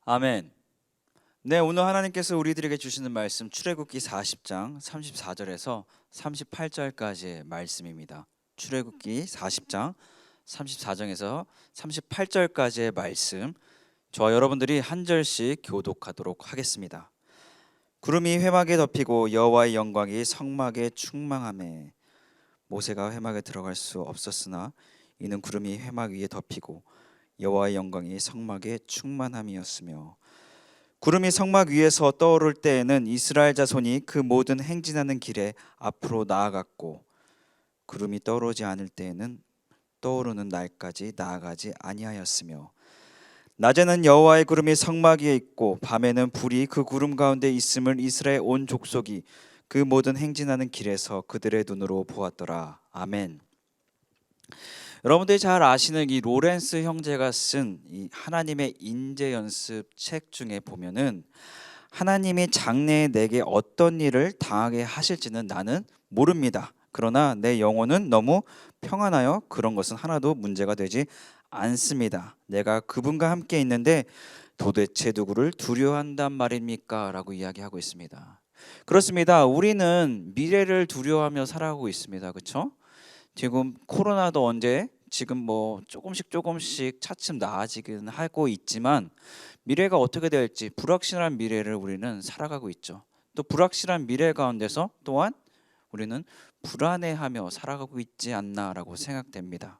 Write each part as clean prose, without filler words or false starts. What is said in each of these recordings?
아멘. 네, 오늘 하나님께서 우리들에게 주시는 말씀 출애굽기 40장 34절에서 38절까지의 말씀입니다. 출애굽기 40장 34절에서 38절까지의 말씀, 저와 여러분들이 한 절씩 교독하도록 하겠습니다. 구름이 회막에 덮이고 여호와의 영광이 성막에 충만하매 모세가 회막에 들어갈 수 없었으나 이는 구름이 회막 위에 덮이고 여호와의 영광이 성막에 충만함이었으며 구름이 성막 위에서 떠오를 때에는 이스라엘 자손이 그 모든 행진하는 길에 앞으로 나아갔고 구름이 떠오르지 않을 때에는 떠오르는 날까지 나아가지 아니하였으며 낮에는 여호와의 구름이 성막 위에 있고 밤에는 불이 그 구름 가운데 있음을 이스라엘 온 족속이 그 모든 행진하는 길에서 그들의 눈으로 보았더라. 아멘. 여러분들이 잘 아시는 이 로렌스 형제가 쓴 이 하나님의 인재 연습 책 중에 보면은 하나님이 장래에 내게 어떤 일을 당하게 하실지는 나는 모릅니다. 그러나 내 영혼은 너무 평안하여 그런 것은 하나도 문제가 되지 않습니다. 내가 그분과 함께 있는데 도대체 누구를 두려워한단 말입니까? 라고 이야기하고 있습니다. 그렇습니다. 우리는 미래를 두려워하며 살아가고 있습니다. 그렇죠? 지금 코로나도 언제 지금 뭐 조금씩 차츰 나아지긴 하고 있지만 미래가 어떻게 될지 불확실한 미래를 우리는 살아가고 있죠. 또 불확실한 미래 가운데서 또한 우리는 불안해하며 살아가고 있지 않나라고 생각됩니다.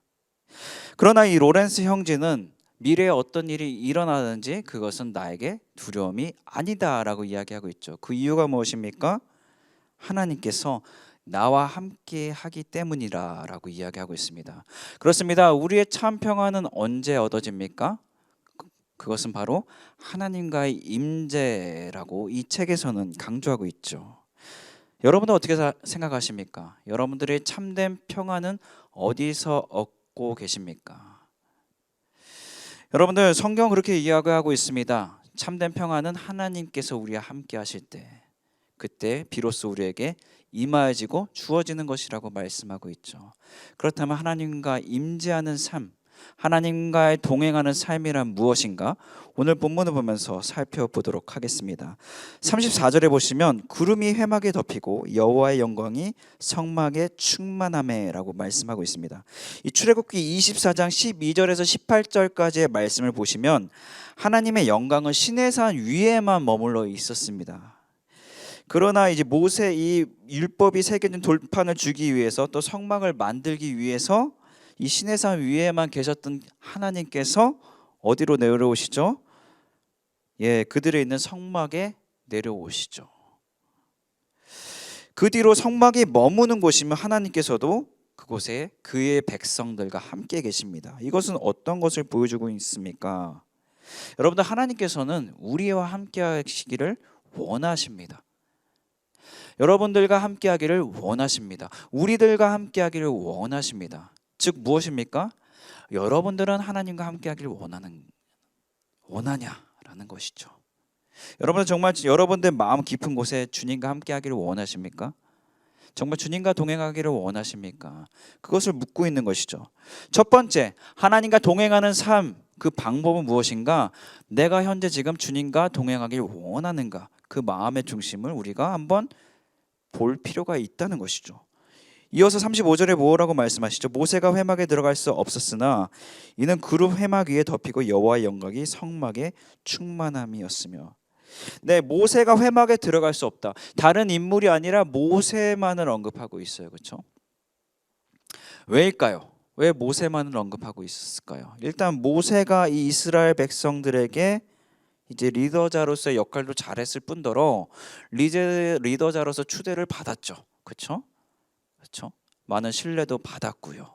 그러나 이 로렌스 형제는 미래에 어떤 일이 일어나든지 그것은 나에게 두려움이 아니다라고 이야기하고 있죠. 그 이유가 무엇입니까? 하나님께서 나와 함께 하기 때문이라라고 이야기하고 있습니다. 그렇습니다. 우리의 참 평안은 언제 얻어집니까? 그것은 바로 하나님과의 임재라고 이 책에서는 강조하고 있죠. 여러분은 어떻게 생각하십니까? 여러분들의 참된 평안은 어디서 얻고 계십니까? 여러분들 성경 그렇게 이야기하고 있습니다. 참된 평안은 하나님께서 우리와 함께 하실 때 그때 비로소 우리에게 임하여지고 주어지는 것이라고 말씀하고 있죠. 그렇다면 하나님과 임재하는 삶, 하나님과의 동행하는 삶이란 무엇인가? 오늘 본문을 보면서 살펴보도록 하겠습니다. 34절에 보시면 구름이 회막에 덮이고 여호와의 영광이 성막에 충만하매라고 말씀하고 있습니다. 이 출애굽기 24장 12절에서 18절까지의 말씀을 보시면 하나님의 영광은 시내산 위에만 머물러 있었습니다. 그러나 이제 모세 이 율법이 새겨진 돌판을 주기 위해서 또 성막을 만들기 위해서 이 시내산 위에만 계셨던 하나님께서 어디로 내려오시죠? 그들의 있는 성막에 내려오시죠. 그 뒤로 성막이 머무는 곳이면 하나님께서도 그곳에 그의 백성들과 함께 계십니다. 이것은 어떤 것을 보여주고 있습니까? 여러분들 하나님께서는 우리와 함께 하시기를 원하십니다. 여러분들과 함께 하기를 원하십니다. 우리들과 함께 하기를 원하십니다. 즉 무엇입니까? 여러분들은 하나님과 함께 하기를 원하냐라는 것이죠. 여러분은 정말 여러분들 마음 깊은 곳에 주님과 함께 하기를 원하십니까? 정말 주님과 동행하기를 원하십니까? 그것을 묻고 있는 것이죠. 첫 번째, 하나님과 동행하는 삶, 그 방법은 무엇인가? 내가 현재 지금 주님과 동행하기를 원하는가? 그 마음의 중심을 우리가 한번 볼 필요가 있다는 것이죠. 이어서 35절에 뭐라고 말씀하시죠? 모세가 회막에 들어갈 수 없었으나 이는 그룹 회막 위에 덮이고 여호와의 영광이 성막에 충만함이었으며. 네, 모세가 회막에 들어갈 수 없다. 다른 인물이 아니라 모세만을 언급하고 있어요. 그렇죠? 왜일까요? 왜 모세만을 언급하고 있었을까요? 일단 모세가 이 이스라엘 백성들에게 이제 리더자로서의 역할도 잘했을 뿐더러 리더자로서 추대를 받았죠. 그렇죠? 그렇죠? 많은 신뢰도 받았고요.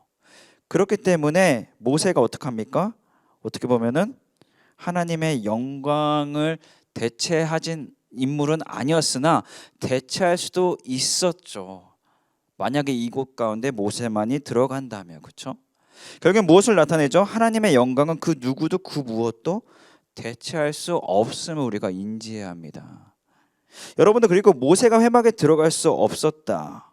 그렇기 때문에 모세가 어떻게 합니까? 어떻게 보면은 하나님의 영광을 대체하진 인물은 아니었으나 대체할 수도 있었죠. 만약에 이곳 가운데 모세만이 들어간다면, 그렇죠? 결국 무엇을 나타내죠? 하나님의 영광은 그 누구도 그 무엇도 대체할 수 없음을 우리가 인지해야 합니다. 여러분들 그리고 모세가 회막에 들어갈 수 없었다.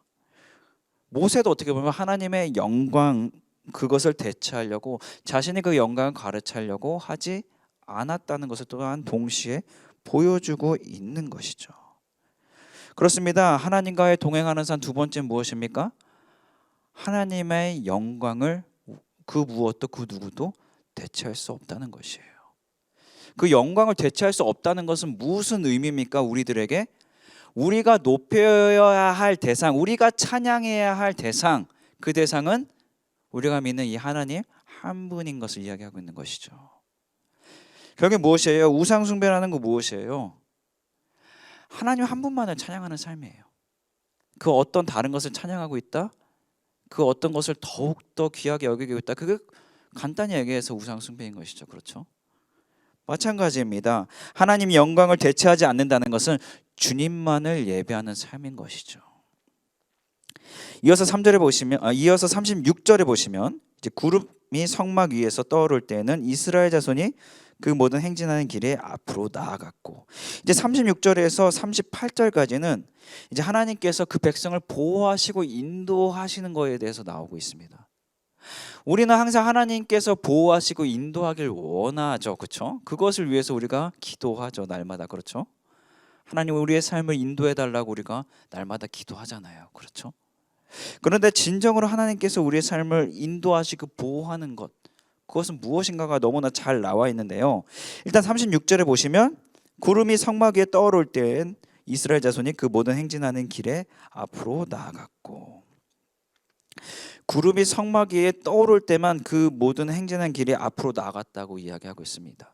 모세도 어떻게 보면 하나님의 영광 그것을 대체하려고 자신이 그 영광을 가르치려고 하지 않았다는 것을 또한 동시에 보여주고 있는 것이죠. 그렇습니다. 하나님과의 동행하는 산 두 번째 무엇입니까? 하나님의 영광을 그 무엇도 그 누구도 대체할 수 없다는 것이에요. 그 영광을 대체할 수 없다는 것은 무슨 의미입니까? 우리들에게 우리가 높여야 할 대상, 우리가 찬양해야 할 대상, 그 대상은 우리가 믿는 이 하나님 한 분인 것을 이야기하고 있는 것이죠. 결국 무엇이에요? 우상 숭배라는 거 무엇이에요? 하나님 한 분만을 찬양하는 삶이에요. 그 어떤 다른 것을 찬양하고 있다? 그 어떤 것을 더욱더 귀하게 여기고 있다? 그게 간단히 얘기해서 우상 숭배인 것이죠. 그렇죠? 마찬가지입니다. 하나님 영광을 대체하지 않는다는 것은 주님만을 예배하는 삶인 것이죠. 이어서 3절에 보시면 이어서 36절에 보시면 이제 구름이 성막 위에서 떠오를 때는 이스라엘 자손이 그 모든 행진하는 길에 앞으로 나아갔고, 이제 36절에서 38절까지는 이제 하나님께서 그 백성을 보호하시고 인도하시는 것에 대해서 나오고 있습니다. 우리는 항상 하나님께서 보호하시고 인도하길 원하죠. 그렇죠? 그것을 위해서 우리가 기도하죠. 날마다. 그렇죠? 하나님 우리의 삶을 인도해 달라고 우리가 날마다 기도하잖아요. 그렇죠? 그런데 진정으로 하나님께서 우리의 삶을 인도하시고 보호하는 것, 그것은 무엇인가가 너무나 잘 나와 있는데요. 일단 36절에 보시면 구름이 성막 위에 떠오를 때엔 이스라엘 자손이 그 모든 행진하는 길에 앞으로 나아갔고, 구름이 성막 위에 떠오를 때만 그 모든 행진한 길에 앞으로 나아갔다고 이야기하고 있습니다.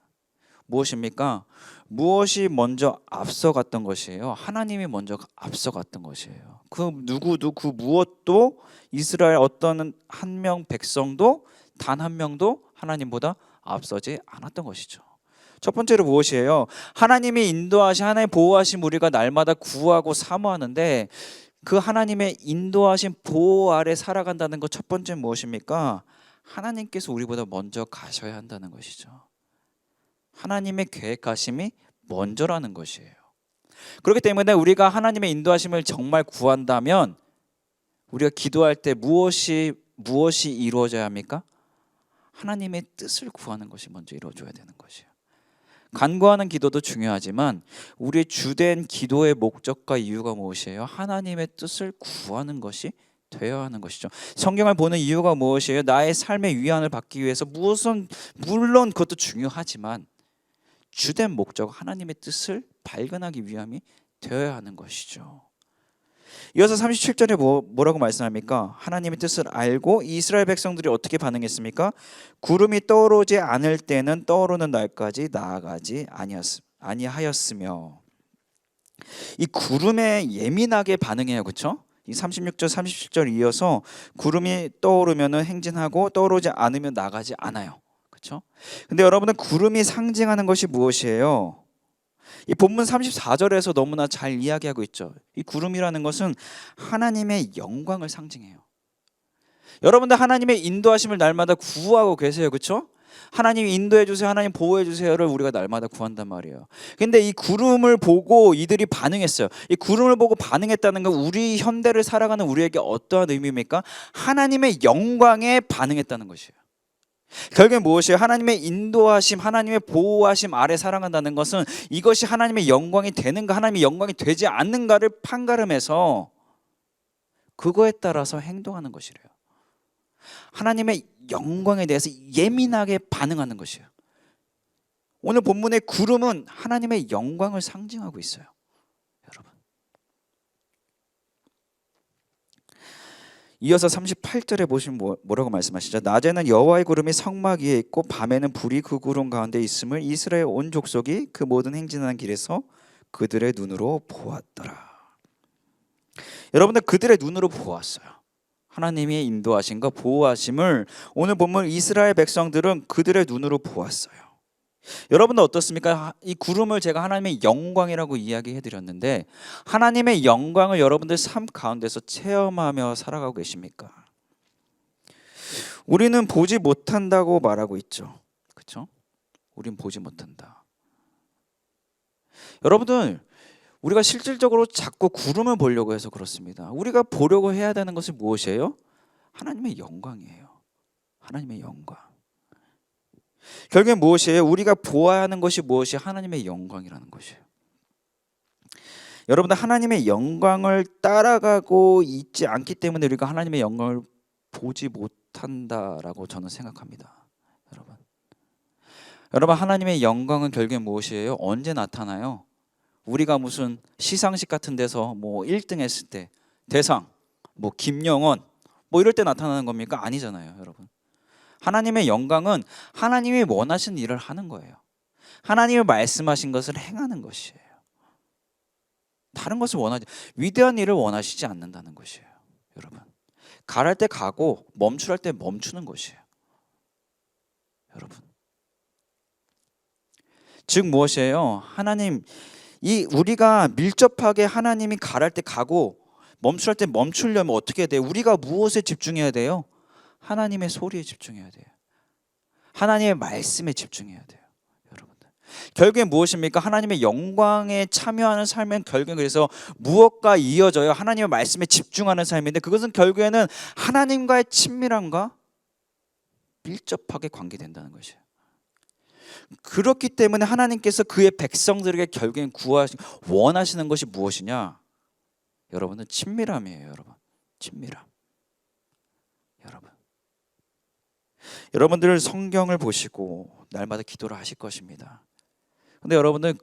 무엇입니까? 무엇이 먼저 앞서갔던 것이에요? 하나님이 먼저 앞서갔던 것이에요. 그 누구도 그 무엇도 이스라엘 어떤 한 명 백성도 단 한 명도 하나님보다 앞서지 않았던 것이죠. 첫 번째로 무엇이에요? 하나님이 인도하신, 하나님 보호하신 우리가 날마다 구하고 사모하는데 그 하나님의 인도하신 보호 아래 살아간다는 것, 첫 번째 무엇입니까? 하나님께서 우리보다 먼저 가셔야 한다는 것이죠. 하나님의 계획하심이 먼저라는 것이에요. 그렇기 때문에 우리가 하나님의 인도하심을 정말 구한다면 우리가 기도할 때 무엇이 이루어져야 합니까? 하나님의 뜻을 구하는 것이 먼저 이루어져야 되는 것이에요. 간구하는 기도도 중요하지만 우리의 주된 기도의 목적과 이유가 무엇이에요? 하나님의 뜻을 구하는 것이 되어야 하는 것이죠. 성경을 보는 이유가 무엇이에요? 나의 삶의 위안을 받기 위해서 물론 그것도 중요하지만 주된 목적 하나님의 뜻을 발견하기 위함이 되어야 하는 것이죠. 이어서 37절에 뭐라고 말씀합니까? 하나님의 뜻을 알고 이스라엘 백성들이 어떻게 반응했습니까? 구름이 떠오르지 않을 때는 떠오르는 날까지 나아가지 아니하였으며, 이 구름에 예민하게 반응해요. 그렇죠? 이 36절 37절 이어서 구름이 떠오르면 행진하고 떠오르지 않으면 나가지 않아요. 그렇죠? 근데 여러분은 구름이 상징하는 것이 무엇이에요? 이 본문 34절에서 너무나 잘 이야기하고 있죠. 이 구름이라는 것은 하나님의 영광을 상징해요. 여러분들 하나님의 인도하심을 날마다 구하고 계세요. 그렇죠? 하나님 인도해 주세요, 하나님 보호해 주세요를 우리가 날마다 구한단 말이에요. 근데 이 구름을 보고 이들이 반응했어요. 이 구름을 보고 반응했다는 건 우리 현대를 살아가는 우리에게 어떠한 의미입니까? 하나님의 영광에 반응했다는 것이에요. 결국에 무엇이에요? 하나님의 인도하심, 하나님의 보호하심 아래 살아간다는 것은 이것이 하나님의 영광이 되는가, 하나님의 영광이 되지 않는가를 판가름해서 그거에 따라서 행동하는 것이래요. 하나님의 영광에 대해서 예민하게 반응하는 것이에요. 오늘 본문의 구름은 하나님의 영광을 상징하고 있어요. 여러분, 이어서 38절에 보시면 뭐라고 말씀하시죠? 낮에는 여호와의 구름이 성막 위에 있고 밤에는 불이 그 구름 가운데 있음을 이스라엘 온 족속이 그 모든 행진하는 길에서 그들의 눈으로 보았더라. 여러분들 그들의 눈으로 보았어요. 하나님의 인도하심과 보호하심을 오늘 보면 이스라엘 백성들은 그들의 눈으로 보았어요. 여러분들 어떻습니까? 이 구름을 제가 하나님의 영광이라고 이야기해 드렸는데 하나님의 영광을 여러분들 삶 가운데서 체험하며 살아가고 계십니까? 우리는 보지 못한다고 말하고 있죠. 그렇죠? 우린 보지 못한다. 여러분들 우리가 실질적으로 자꾸 구름을 보려고 해서 그렇습니다. 우리가 보려고 해야 되는 것이 무엇이에요? 하나님의 영광이에요. 하나님의 영광. 결국엔 무엇이에요? 우리가 보아야 하는 것이 무엇이 하나님의 영광이라는 것이에요. 여러분들 하나님의 영광을 따라가고 있지 않기 때문에 우리가 하나님의 영광을 보지 못한다라고 저는 생각합니다. 여러분 하나님의 영광은 결국엔 무엇이에요? 언제 나타나요? 우리가 무슨 시상식 같은 데서 뭐 1등 했을 때 대상, 뭐 김영원 뭐 이럴 때 나타나는 겁니까? 아니잖아요, 여러분. 하나님의 영광은 하나님이 원하신 일을 하는 거예요. 하나님이 말씀하신 것을 행하는 것이에요. 다른 것을 원하지, 위대한 일을 원하시지 않는다는 것이에요, 여러분. 가랄 때 가고 멈추랄 때 멈추는 것이에요, 여러분. 즉 무엇이에요? 하나님, 이 우리가 밀접하게 하나님이 가랄 때 가고 멈추랄 때 멈추려면 어떻게 해야 돼요? 우리가 무엇에 집중해야 돼요? 하나님의 소리에 집중해야 돼요. 하나님의 말씀에 집중해야 돼요, 여러분들. 결국에 무엇입니까? 하나님의 영광에 참여하는 삶은 결국엔 그래서 무엇과 이어져요? 하나님의 말씀에 집중하는 삶인데, 그것은 결국에는 하나님과의 친밀함과 밀접하게 관계된다는 것이에요. 그렇기 때문에 하나님께서 그의 백성들에게 결국엔 원하시는 것이 무엇이냐? 여러분은 친밀함이에요, 여러분. 친밀함. 여러분들 성경을 보시고 날마다 기도를 하실 것입니다. 근데 여러분들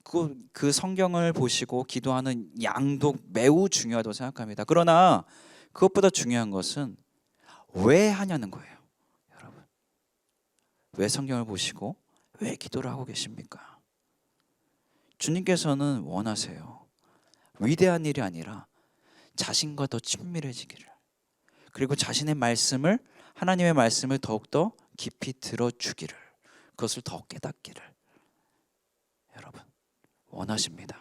그 성경을 보시고 기도하는 양도 매우 중요하다고 생각합니다. 그러나 그것보다 중요한 것은 왜 하냐는 거예요, 여러분. 왜 성경을 보시고 왜 기도를 하고 계십니까? 주님께서는 원하세요. 위대한 일이 아니라 자신과 더 친밀해지기를, 그리고 자신의 말씀을, 하나님의 말씀을 더욱더 깊이 들어주기를, 그것을 더 깨닫기를 여러분 원하십니다.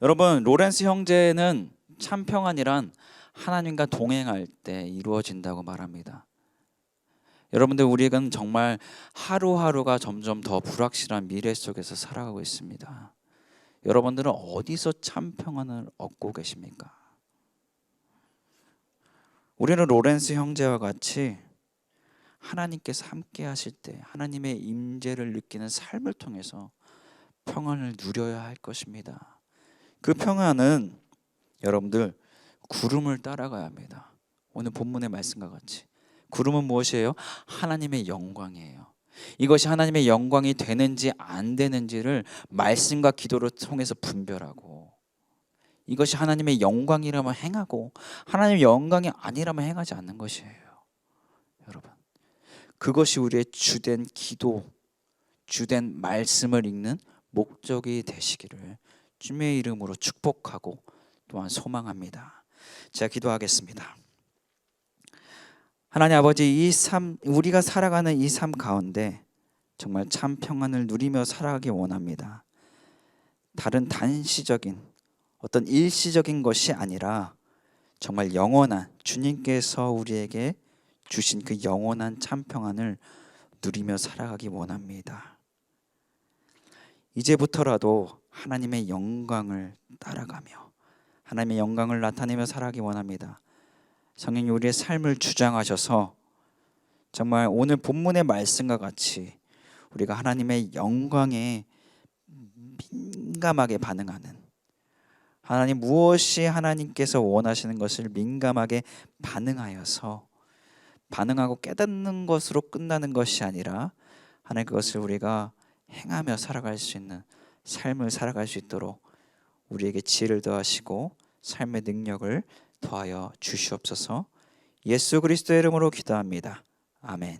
여러분, 로렌스 형제는 참 평안이란 하나님과 동행할 때 이루어진다고 말합니다. 여러분들, 우리는 정말 하루하루가 점점 더 불확실한 미래 속에서 살아가고 있습니다. 여러분들은 어디서 참 평안을 얻고 계십니까? 우리는 로렌스 형제와 같이 하나님께서 함께 하실 때 하나님의 임재를 느끼는 삶을 통해서 평안을 누려야 할 것입니다. 그 평안은 여러분들 구름을 따라가야 합니다. 오늘 본문의 말씀과 같이 구름은 무엇이에요? 하나님의 영광이에요. 이것이 하나님의 영광이 되는지 안 되는지를 말씀과 기도를 통해서 분별하고, 이것이 하나님의 영광이라면 행하고 하나님의 영광이 아니라면 행하지 않는 것이에요, 여러분. 그것이 우리의 주된 기도, 주된 말씀을 읽는 목적이 되시기를 주님의 이름으로 축복하고 또한 소망합니다. 제가 기도하겠습니다. 하나님 아버지, 이 삶, 우리가 살아가는 이 삶 가운데 정말 참 평안을 누리며 살아가기 원합니다. 다른 단시적인 어떤 일시적인 것이 아니라 정말 영원한, 주님께서 우리에게 주신 그 영원한 참 평안을 누리며 살아가기 원합니다. 이제부터라도 하나님의 영광을 따라가며 하나님의 영광을 나타내며 살아가기 원합니다. 성령님, 우리의 삶을 주장하셔서 정말 오늘 본문의 말씀과 같이 우리가 하나님의 영광에 민감하게 반응하는, 하나님 무엇이 하나님께서 원하시는 것을 민감하게 반응하고 깨닫는 것으로 끝나는 것이 아니라 하나님 그것을 우리가 행하며 살아갈 수 있는 삶을 살아갈 수 있도록 우리에게 지혜를 더하시고 삶의 능력을 더하여 주시옵소서. 예수 그리스도의 이름으로 기도합니다. 아멘.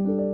네.